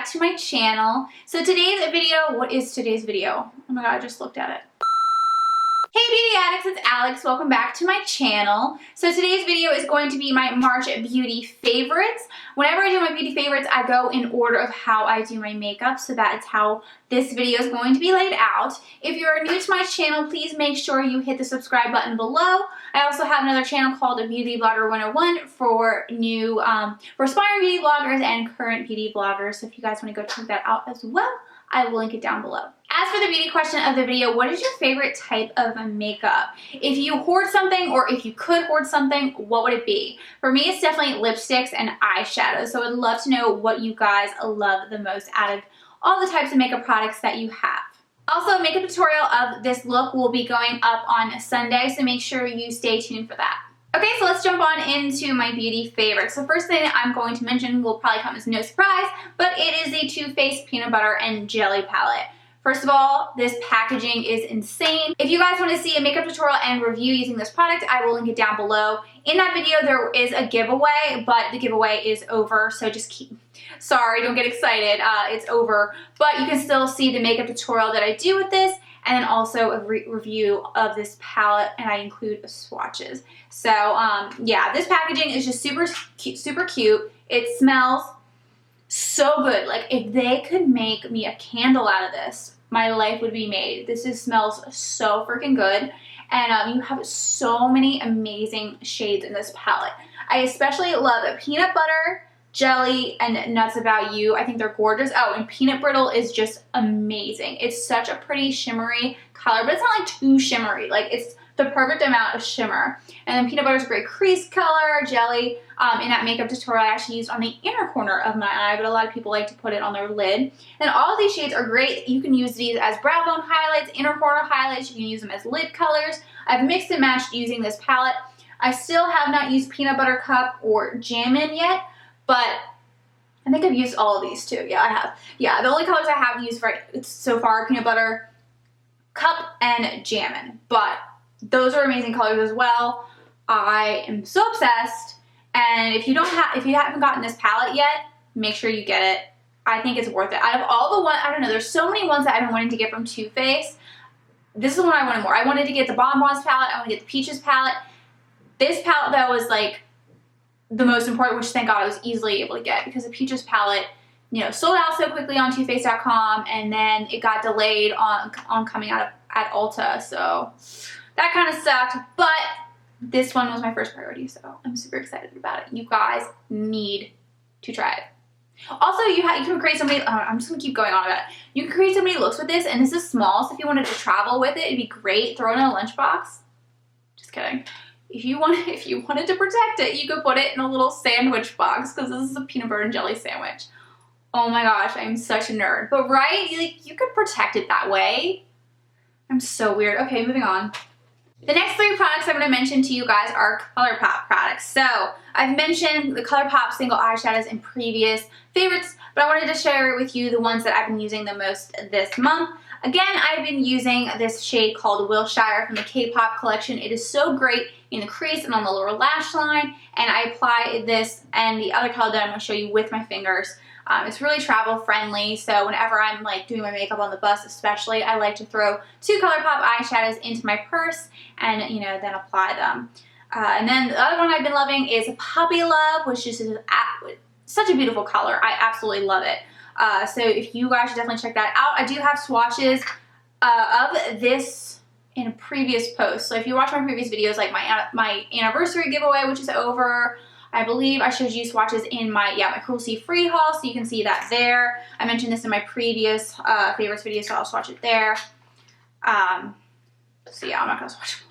back to my channel. So today's video, what is today's video? Oh my god, I just looked at it. Hey beauty addicts, it's Alex. Welcome back to my channel. So today's video is going to be my March beauty favorites. Whenever I do my beauty favorites, I go in order of how I do my makeup, so that is how this video is going to be laid out. If you're new to my channel, please make sure you hit the subscribe button below. I also have another channel called Beauty Blogger 101 for new, for aspiring beauty bloggers and current beauty bloggers. So if you guys want to go check that out as well, I will link it down below. As for the beauty question of the video, what is your favorite type of makeup? If you hoard something, or if you could hoard something, what would it be? For me, it's definitely lipsticks and eyeshadows. So I'd love to know what you guys love the most out of all the types of makeup products that you have. Also, a makeup tutorial of this look will be going up on Sunday, so make sure you stay tuned for that. Okay, so let's jump on into my beauty favorites. So first thing I'm going to mention will probably come as no surprise, but it is the Too Faced Peanut Butter and Jelly Palette. First of all, this packaging is insane. If you guys want to see a makeup tutorial and review using this product, I will link it down below. In that video, there is a giveaway, but the giveaway is over, so just sorry, don't get excited, it's over. But you can still see the makeup tutorial that I do with this, and then also a review of this palette, and I include swatches. So yeah, this packaging is just super cute. It smells so good. Like, if they could make me a candle out of this, my life would be made. This just smells so freaking good, and you have so many amazing shades in this palette. I especially love a peanut butter, jelly, and nuts about you. I think they're gorgeous. Oh, and peanut brittle is just amazing. It's such a pretty shimmery color, but it's not like too shimmery. Like, it's the perfect amount of shimmer. And then peanut butter is a great crease color. Jelly, in that makeup tutorial, I actually used on the inner corner of my eye, but a lot of people like to put it on their lid. And all of these shades are great. You can use these as brow bone highlights, inner corner highlights. You can use them as lid colors. I've mixed and matched using this palette. I still have not used Peanut Butter Cup or Jammin' yet, but I think I've used all of these too. Yeah, I have. Yeah, the only colors I haven't used so far are Peanut Butter Cup and Jammin', but those are amazing colors as well. I am so obsessed, and if you haven't gotten this palette yet, make sure you get it. I think it's worth it. Out of all the ones, I don't know, there's so many ones that I've been wanting to get from Too Faced. This is the one I wanted more. I wanted to get the Bonbons palette. I wanted to get the Peaches palette. This palette, though, was like the most important, which thank God I was easily able to get, because the Peaches palette, you know, sold out so quickly on TooFaced.com, and then it got delayed on coming out at Ulta, so that kind of sucked, but this one was my first priority, so I'm super excited about it. You guys need to try it. Also, you can create so many, I'm just going to keep going on about it. You can create so many looks with this, and this is small, so if you wanted to travel with it, it'd be great. Throw it in a lunchbox. Just kidding. If you wanted to protect it, you could put it in a little sandwich box, because this is a peanut butter and jelly sandwich. Oh my gosh, I'm such a nerd. But right, you could protect it that way. I'm so weird. Okay, moving on. The next three products I'm going to mention to you guys are ColourPop products. So I've mentioned the ColourPop single eyeshadows in previous favorites, but I wanted to share with you the ones that I've been using the most this month. Again, I've been using this shade called Wilshire from the K-Pop collection. It is so great in the crease and on the lower lash line, and I apply this and the other color that I'm going to show you with my fingers. It's really travel friendly, so whenever I'm like doing my makeup on the bus especially, I like to throw two ColourPop eyeshadows into my purse and, you know, then apply them. And then the other one I've been loving is Puppy Love, which is such a beautiful color. I absolutely love it. So if you guys should definitely check that out. I do have swatches of this in a previous post. So if you watch my previous videos, like my anniversary giveaway, which is over, I believe I showed you swatches in my Cruelty-Free haul, so you can see that there. I mentioned this in my previous favorites video, so I'll swatch it there. So yeah, I'm not going to swatch it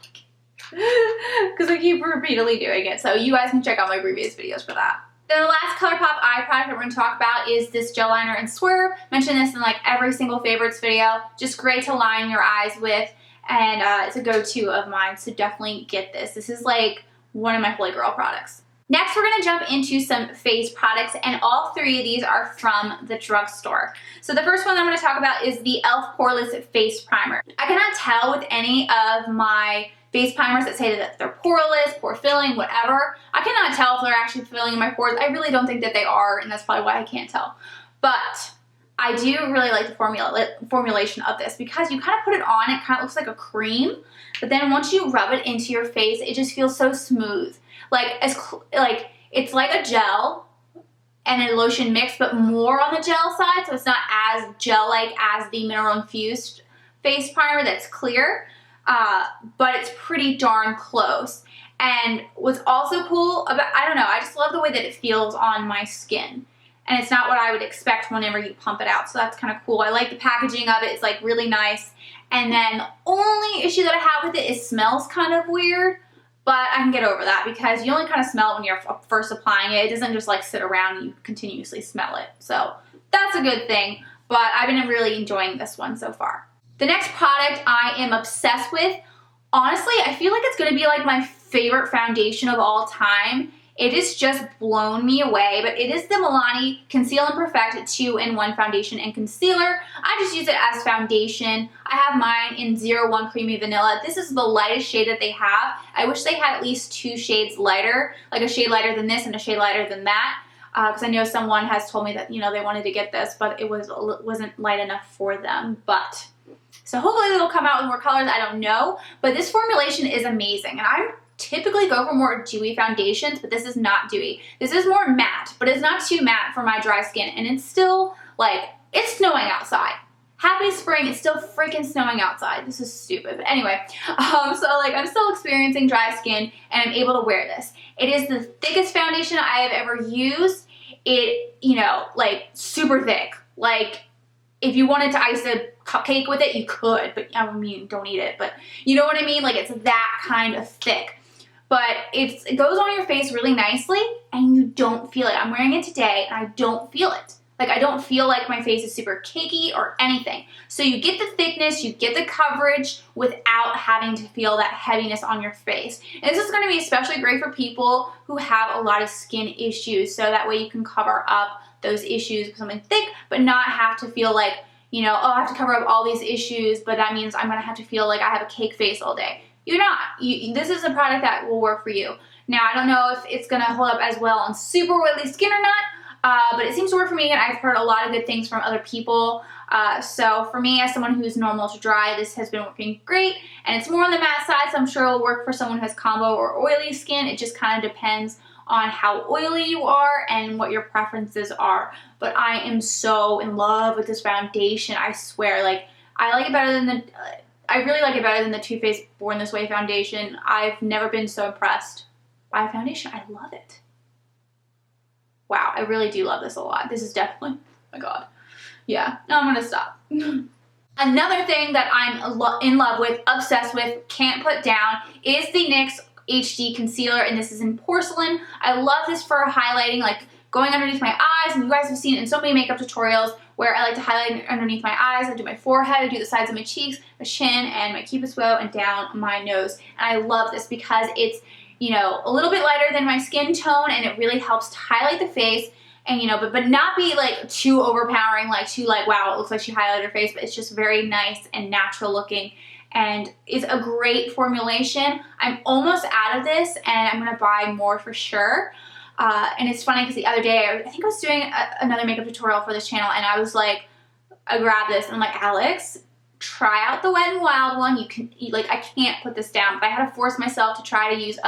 because I keep repeatedly doing it, so you guys can check out my previous videos for that. Then the last ColourPop eye product that we're going to talk about is this gel liner in Swerve. Mentioned this in like every single favorites video. Just great to line your eyes with, and it's a go-to of mine, so definitely get this. This is like one of my holy grail products. Next, we're going to jump into some face products, and all three of these are from the drugstore. So the first one I'm going to talk about is the e.l.f. Poreless Face Primer. I cannot tell with any of my face primers that say that they're poreless, pore filling, whatever. I cannot tell if they're actually filling in my pores. I really don't think that they are, and that's probably why I can't tell. But I do really like the formulation of this because you kind of put it on, it kind of looks like a cream, but then once you rub it into your face, it just feels so smooth. Like it's like a gel and a lotion mix, but more on the gel side, so it's not as gel-like as the mineral infused face primer that's clear, but it's pretty darn close. And what's also cool about, I don't know, I just love the way that it feels on my skin. And it's not what I would expect whenever you pump it out, so that's kind of cool. I like the packaging of it, it's like really nice. And then the only issue that I have with it is smells kind of weird, but I can get over that because you only kind of smell it when you're first applying it. It doesn't just like sit around and you continuously smell it. So that's a good thing, but I've been really enjoying this one so far. The next product I am obsessed with, honestly, I feel like it's gonna be like my favorite foundation of all time. It has just blown me away, but it is the Milani Conceal and Perfect 2-in-1 Foundation and Concealer. I just use it as foundation. I have mine in 01 Creamy Vanilla. This is the lightest shade that they have. I wish they had at least 2 shades lighter, like a shade lighter than this and a shade lighter than that, because I know someone has told me that, you know, they wanted to get this, but it wasn't light enough for them. But so hopefully it'll come out with more colors. I don't know, but this formulation is amazing, and I'm typically go for more dewy foundations, but this is not dewy. This is more matte, but it's not too matte for my dry skin, and it's still, like, it's snowing outside. Happy spring, it's still freaking snowing outside. This is stupid, but anyway. So, like, I'm still experiencing dry skin, and I'm able to wear this. It is the thickest foundation I have ever used. It, you know, like, super thick. Like, if you wanted to ice a cupcake with it, you could, but I mean, don't eat it, but you know what I mean? Like, it's that kind of thick. But it goes on your face really nicely, and you don't feel it. I'm wearing it today, and I don't feel it. Like, I don't feel like my face is super cakey or anything. So you get the thickness, you get the coverage without having to feel that heaviness on your face. And this is going to be especially great for people who have a lot of skin issues, so that way you can cover up those issues with something thick, but not have to feel like, you know, oh, I have to cover up all these issues, but that means I'm going to have to feel like I have a cake face all day. You're not. This is a product that will work for you. Now, I don't know if it's going to hold up as well on super oily skin or not, but it seems to work for me, and I've heard a lot of good things from other people. So for me, as someone who's normal to dry, this has been working great, and it's more on the matte side, so I'm sure it'll work for someone who has combo or oily skin. It just kind of depends on how oily you are and what your preferences are. But I am so in love with this foundation. I swear, like, I like it better than the... I really like it better than the Too Faced Born This Way foundation. I've never been so impressed by a foundation. I love it. Wow, I really do love this a lot. This is definitely, oh my god. Yeah, no, I'm gonna stop. Another thing that I'm in love with, obsessed with, can't put down is the NYX HD Concealer, and this is in porcelain. I love this for highlighting, like going underneath my eyes, and you guys have seen it in so many makeup tutorials where I like to highlight underneath my eyes. I do my forehead, I do the sides of my cheeks, my chin, and my cupid's bow, and down my nose. And I love this because it's, you know, a little bit lighter than my skin tone, and it really helps to highlight the face, and, you know, but not be like too overpowering, like too like, wow, it looks like she highlighted her face, but it's just very nice and natural looking. And it's a great formulation. I'm almost out of this, and I'm gonna buy more for sure. And it's funny because the other day, I think I was doing another makeup tutorial for this channel, and I was like, I grabbed this, and I'm like, Alex, try out the Wet n Wild one. Like, I can't put this down, but I had to force myself to try to use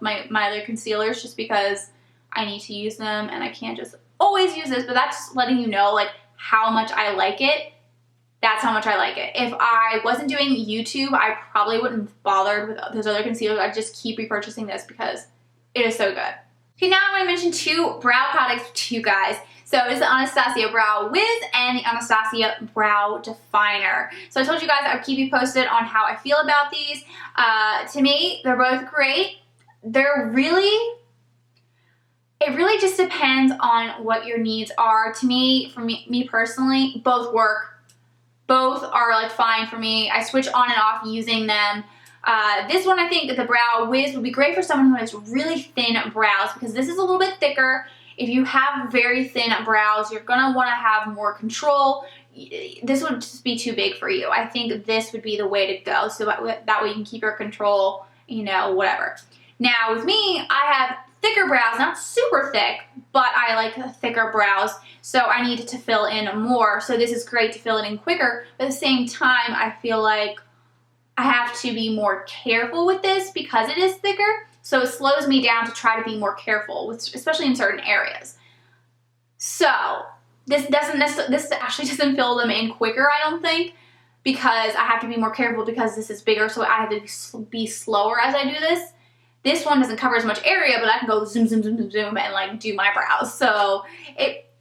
my other concealers just because I need to use them, and I can't just always use this, but that's just letting you know, like, how much I like it. That's how much I like it. If I wasn't doing YouTube, I probably wouldn't have bothered with those other concealers. I'd just keep repurchasing this because it is so good. Okay, now I want to mention 2 brow products to you guys. So it's the Anastasia Brow Wiz and the Anastasia Brow Definer. So I told you guys I would keep you posted on how I feel about these. To me, they're both great. It really just depends on what your needs are. To me, for me personally, both work. Both are like fine for me. I switch on and off using them. This one, I think that the Brow Wiz would be great for someone who has really thin brows because this is a little bit thicker. If you have very thin brows, you're going to want to have more control. This would just be too big for you. I think this would be the way to go, so that way you can keep your control, you know, whatever. Now, with me, I have thicker brows, not super thick, but I like thicker brows, so I need to fill in more. So this is great to fill it in quicker, but at the same time, I feel like I have to be more careful with this because it is thicker, so it slows me down to try to be more careful, especially in certain areas. So this actually doesn't fill them in quicker, I don't think, because I have to be more careful because this is bigger, so I have to be slower as I do this. This one doesn't cover as much area, but I can go zoom, zoom, zoom, zoom, zoom, and like do my brows. So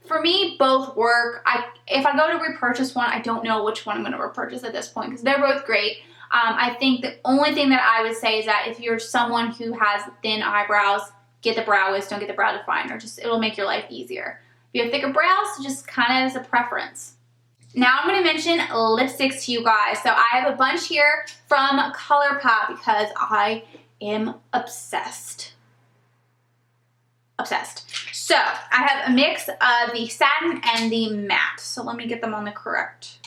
for me, both work. If I go to repurchase one, I don't know which one I'm going to repurchase at this point because they're both great. I think the only thing that I would say is that if you're someone who has thin eyebrows, get the brow wiz, don't get the brow definer. It'll make your life easier. If you have thicker brows, just kind of as a preference. Now I'm going to mention lipsticks to you guys. So I have a bunch here from ColourPop because I am obsessed. Obsessed. So I have a mix of the satin and the matte. So let me get them on the correct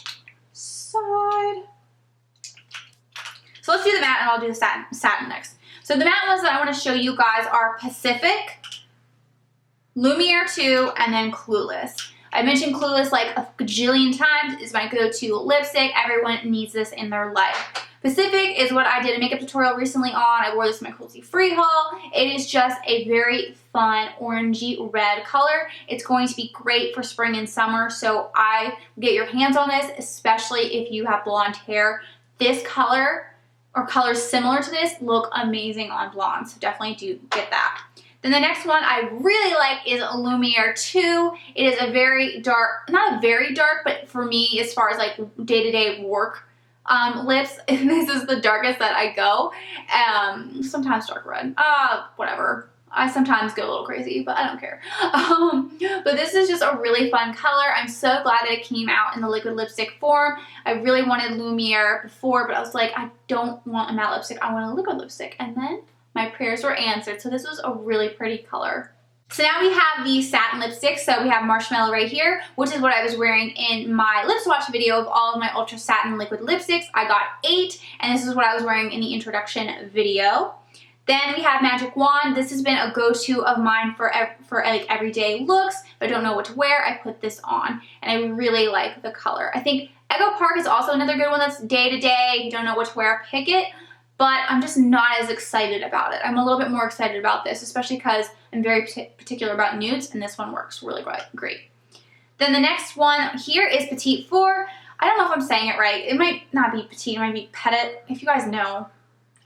side. So let's do the matte and I'll do the satin next. So the matte ones that I want to show you guys are Pacific, Lumiere 2, and then Clueless. I mentioned Clueless like a gajillion times. It's my go-to lipstick. Everyone needs this in their life. Pacific is what I did a makeup tutorial recently on. I wore this in my Cruelty-Free haul. It is just a very fun orangey red color. It's going to be great for spring and summer, so get your hands on this, especially if you have blonde hair. This color or colors similar to this look amazing on blonde, so definitely do get that. Then the next one I really like is Lumiere 2. It is a very dark, not a very dark, but for me, as far as like day-to-day work lips, this is the darkest that I go. Sometimes dark red, whatever. I sometimes go a little crazy, but I don't care. But this is just a really fun color. I'm so glad that it came out in the liquid lipstick form. I really wanted Lumiere before, but I was like, I don't want a matte lipstick. I want a liquid lipstick. And then my prayers were answered. So this was a really pretty color. So now we have the satin lipstick. So we have Marshmallow right here, which is what I was wearing in my lip swatch video of all of my ultra satin liquid lipsticks. I got 8, and this is what I was wearing in the introduction video. Then we have Magic Wand. This has been a go-to of mine for like everyday looks. If I don't know what to wear, I put this on, and I really like the color. I think Echo Park is also another good one that's day-to-day. If you don't know what to wear, pick it. But I'm just not as excited about it. I'm a little bit more excited about this, especially because I'm very particular about nudes, and this one works really great. Then the next one here is Petite 4. I don't know if I'm saying it right. It might not be Petite, it might be Petit. If you guys know,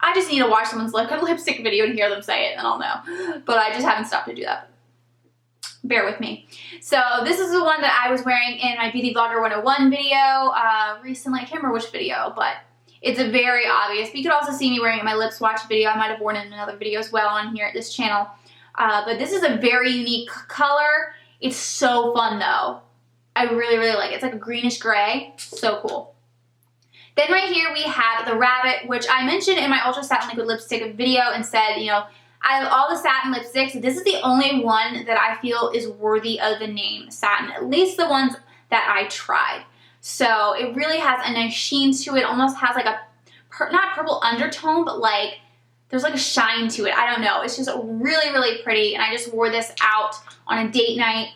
I just need to watch someone's lipstick video and hear them say it, and I'll know. But I just haven't stopped to do that. Bear with me. So this is the one that I was wearing in my Beauty Vlogger 101 video recently. I can't remember which video, but it's a very obvious. But you could also see me wearing it in my lip swatch video. I might have worn it in another video as well on here at this channel. But this is a very unique color. It's so fun though. I really, really like it. It's like a greenish gray. So cool. Then right here we have the Rabbit, which I mentioned in my Ultra Satin Liquid Lipstick video and said, you know, out of all the satin lipsticks, this is the only one that I feel is worthy of the name satin, at least the ones that I tried. So it really has a nice sheen to it, almost has like a, not purple undertone, but like, there's like a shine to it. I don't know. It's just really, really pretty. And I just wore this out on a date night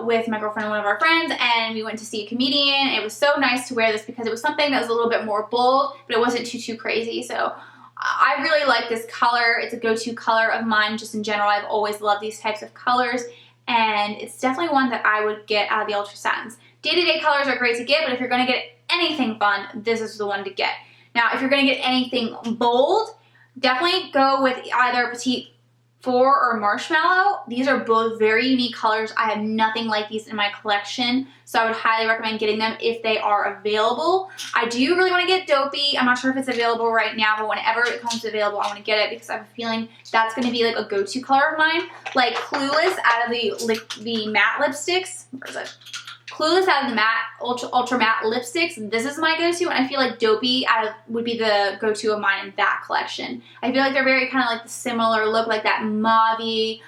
with my girlfriend and one of our friends, and we went to see a comedian. It was so nice to wear this because it was something that was a little bit more bold, but it wasn't too crazy. So I really like this color. It's a go-to color of mine just in general. I've always loved these types of colors, and it's definitely one that I would get out of the Ultra Satins. Day-to-day colors are great to get, but if you're going to get anything fun, this is the one to get. Now, if you're going to get anything bold, definitely go with either Petite 4 or Marshmallow. These are both very unique colors. I have nothing like these in my collection, so I would highly recommend getting them if they are available. I do really want to get Dopey. I'm not sure if it's available right now, but whenever it comes available, I want to get it because I have a feeling that's going to be like a go-to color of mine. Like Clueless out of the matte lipsticks. Where is it? Clueless out of the matte, ultra matte lipsticks, this is my go-to, and I feel like Dopey would be the go-to of mine in that collection. I feel like they're very kind of like the similar look, like that mauve-y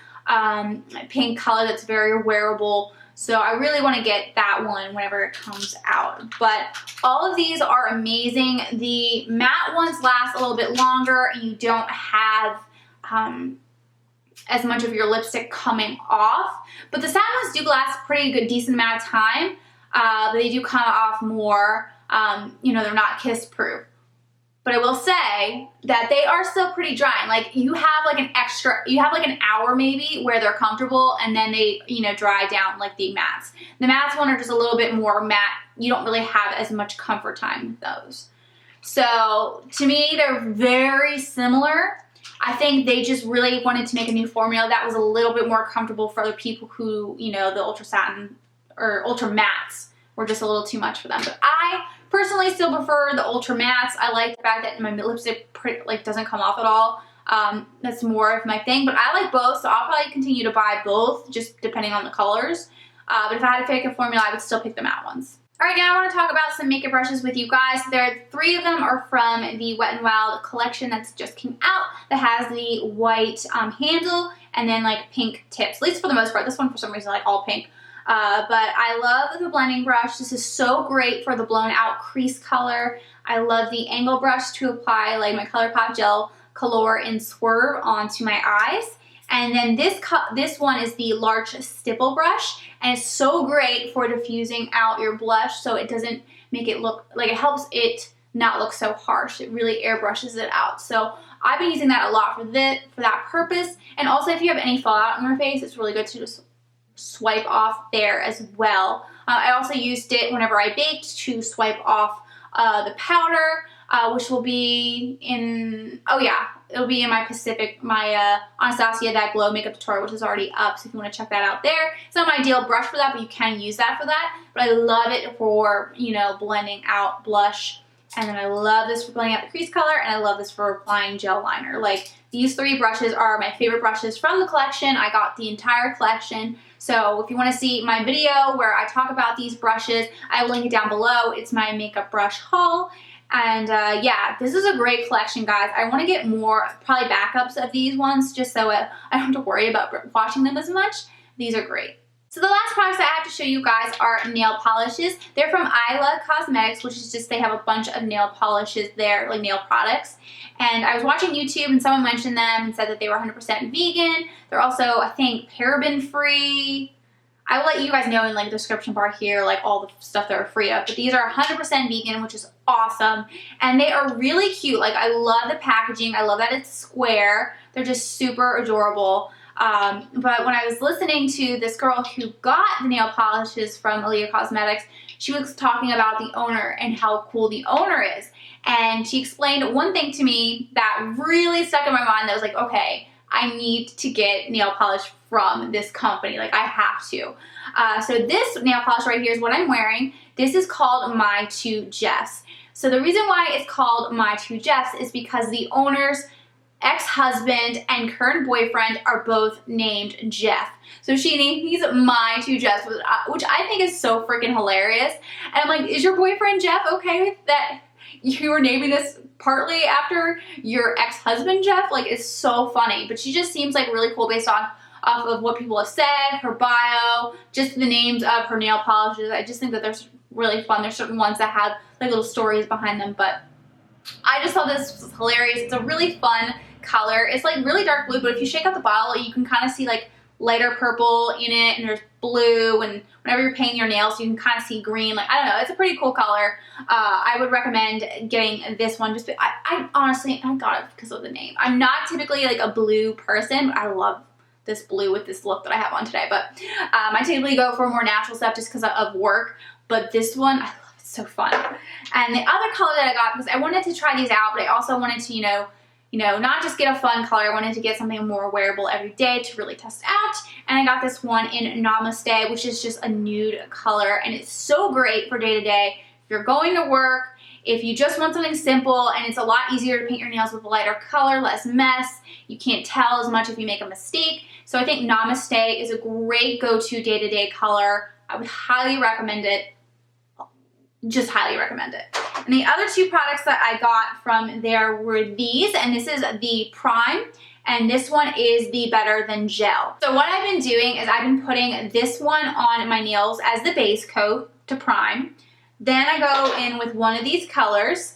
pink color that's very wearable. So I really want to get that one whenever it comes out. But all of these are amazing. The matte ones last a little bit longer, and you don't have as much of your lipstick coming off. But the satin ones do last a pretty good, decent amount of time. But they do come off more, you know, they're not kiss proof. But I will say that they are still pretty drying. Like you have like an hour maybe where they're comfortable and then they, you know, dry down like the mattes. The mattes one are just a little bit more matte. You don't really have as much comfort time with those. So to me, they're very similar. I think they just really wanted to make a new formula that was a little bit more comfortable for other people who, you know, the ultra satin or ultra mattes were just a little too much for them. But I personally still prefer the ultra mattes. I like the fact that my lipstick doesn't come off at all. That's more of my thing, but I like both, so I'll probably continue to buy both, just depending on the colors. But if I had to pick a formula, I would still pick the matte ones. Alright, now I want to talk about some makeup brushes with you guys. Three of them are from the Wet n Wild collection that's just came out that has the white handle and then like pink tips, at least for the most part. This one for some reason like all pink. But I love the blending brush. This is so great for the blown out crease color. I love the angle brush to apply like my ColourPop gel color and swerve onto my eyes. And then this one is the large stipple brush, and it's so great for diffusing out your blush so it doesn't make it look, like it helps it not look so harsh. It really airbrushes it out. So I've been using that a lot for that purpose. And also if you have any fallout on your face, it's really good to just swipe off there as well. I also used it whenever I baked to swipe off the powder, which will be in, oh yeah, it'll be in my Anastasia That Glow makeup tutorial, which is already up, so if you want to check that out there. It's not my ideal brush for that, but you can use that for that. But I love it for, you know, blending out blush. And then I love this for blending out the crease color, and I love this for applying gel liner. Like, these three brushes are my favorite brushes from the collection. I got the entire collection. So if you want to see my video where I talk about these brushes, I will link it down below. It's my makeup brush haul. And yeah, this is a great collection, guys. I want to get more, probably backups of these ones, just so I don't have to worry about washing them as much. These are great. So the last products I have to show you guys are nail polishes. They're from Aila Cosmetics, which is just, they have a bunch of nail polishes there, like nail products. And I was watching YouTube and someone mentioned them and said that they were 100% vegan. They're also, I think, paraben free. I will let you guys know in like the description bar here, like all the stuff they're free of. But these are 100% vegan, which is awesome. And they are really cute. Like, I love the packaging. I love that it's square. They're just super adorable. But when I was listening to this girl who got the nail polishes from Aila Cosmetics, she was talking about the owner and how cool the owner is. And she explained one thing to me that really stuck in my mind that was like, okay, I need to get nail polish from this company. Like, I have to. So this nail polish right here is what I'm wearing. This is called My Two Jeffs. So the reason why it's called My Two Jeffs is because the owner's ex-husband and current boyfriend are both named Jeff. So he's My Two Jeffs, which I think is so freaking hilarious. And I'm like, is your boyfriend Jeff okay with that? You were naming this partly after your ex-husband, Jeff? Like, it's so funny. But she just seems like really cool based off of what people have said, her bio, just the names of her nail polishes. I just think that they're really fun. There's certain ones that have like little stories behind them, but I just thought this was hilarious. It's a really fun color. It's like really dark blue, but if you shake out the bottle, you can kind of see like lighter purple in it, and there's blue, and whenever you're painting your nails, you can kind of see green. Like, I don't know, it's a pretty cool color. I would recommend getting this one. Just I honestly, I got it because of the name. I'm not typically like a blue person, but I love this blue with this look that I have on today. But I typically go for more natural stuff just because of work. But this one, I love it. It's so fun. And the other color that I got, because I wanted to try these out, but I also wanted to, you know, not just get a fun color. I wanted to get something more wearable every day to really test out. And I got this one in Namaste, which is just a nude color. And it's so great for day to day. If you're going to work, if you just want something simple, and it's a lot easier to paint your nails with a lighter color, less mess. You can't tell as much if you make a mistake. So I think Namaste is a great go-to day-to-day color. I would highly recommend it. Just highly recommend it. And the other two products that I got from there were these, and this is the Prime, and this one is the Better Than Gel. So what I've been doing is I've been putting this one on my nails as the base coat to prime. Then I go in with one of these colors,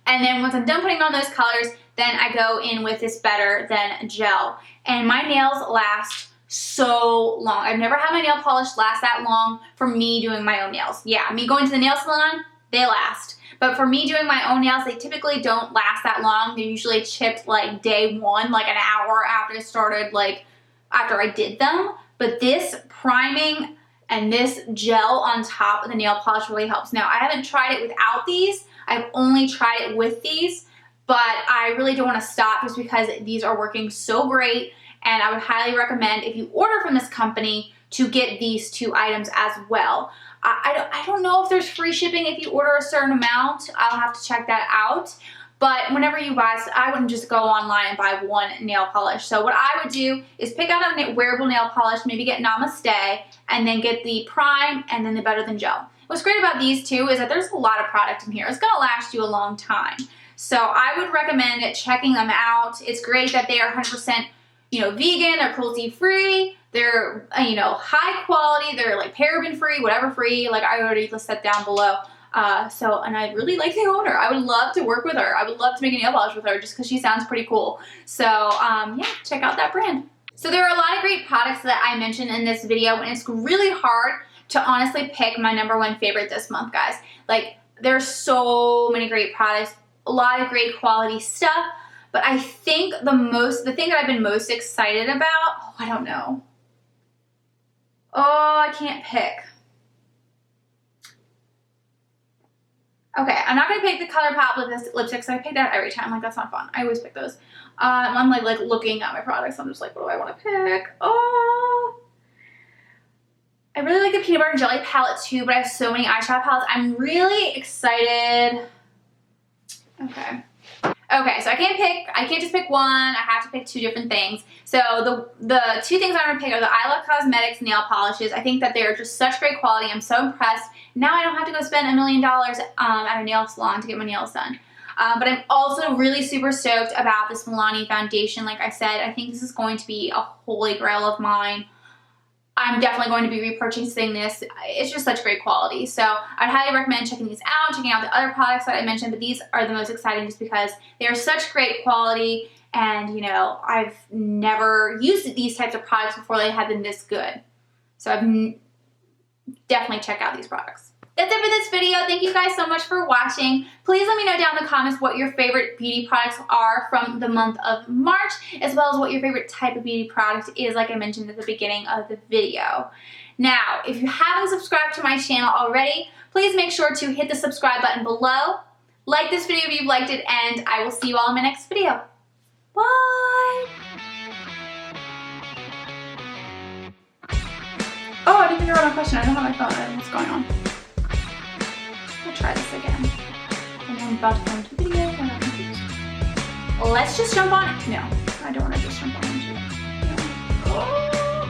and then once I'm done putting on those colors, then I go in with this Better Than Gel. and my nails last so long. I've never had my nail polish last that long for me doing my own nails. Yeah, me going to the nail salon, they last. But for me doing my own nails, they typically don't last that long. They're usually chipped like day one, like an hour after I started, like after I did them. But this priming and this gel on top of the nail polish really helps. Now, I haven't tried it without these. I've only tried it with these, but I really don't want to stop just because these are working so great. And I would highly recommend, if you order from this company, to get these 2 items as well. I don't know if there's free shipping if you order a certain amount. I'll have to check that out. But whenever you buy, I wouldn't just go online and buy one nail polish. So what I would do is pick out a wearable nail polish, maybe get Namaste, and then get the prime and then the Better Than Gel. What's great about these two is that there's a lot of product in here. It's gonna last you a long time. So I would recommend checking them out. It's great that they are 100%, vegan, they're cruelty-free, they're, high quality, they're like paraben-free, whatever-free, like I already listed down below. And I really like the owner. I would love to work with her. I would love to make a nail polish with her just because she sounds pretty cool. So, yeah, check out that brand. So there are a lot of great products that I mentioned in this video, and it's really hard to honestly pick my #1 favorite this month, guys. Like, there's so many great products, a lot of great quality stuff, but I think the thing that I've been most excited about, I don't know. I can't pick. Okay, I'm not gonna pick the ColourPop lipsticks because I pick that every time. Like, that's not fun. I always pick those. I'm like looking at my products. I'm just like, what do I want to pick? I really like the peanut butter and jelly palette too, but I have so many eyeshadow palettes. I'm really excited. Okay, so I can't just pick one. I have to pick 2 different things. So the 2 things I'm gonna pick are the Aila Cosmetics nail polishes. I think that they are just such great quality. I'm so impressed. Now I don't have to go spend $1 million at a nail salon to get my nails done. But I'm also really super stoked about this Milani foundation. Like I said, I think this is going to be a holy grail of mine. I'm definitely going to be repurchasing this. It's just such great quality. So I'd highly recommend checking these out, checking out the other products that I mentioned, but these are the most exciting just because they are such great quality, and I've never used these types of products before they have been this good. So definitely check out these products. That's it for this video. Thank you guys so much for watching. Please let me know down in the comments what your favorite beauty products are from the month of March, as well as what your favorite type of beauty product is, like I mentioned at the beginning of the video. Now, if you haven't subscribed to my channel already, please make sure to hit the subscribe button below. Like this video if you've liked it, and I will see you all in my next video. Bye! Oh, I didn't figure out a question. I don't have my phone. I don't know what's going on. We'll try this again. And I'm about to go into the video and I'm confused. Let's just jump on it. No, I don't want to just jump on it. No. Oh.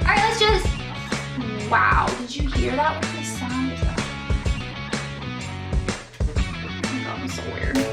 Alright, let's do this. Wow, did you hear that? What kind of sound is that? Oh my god, I'm so weird.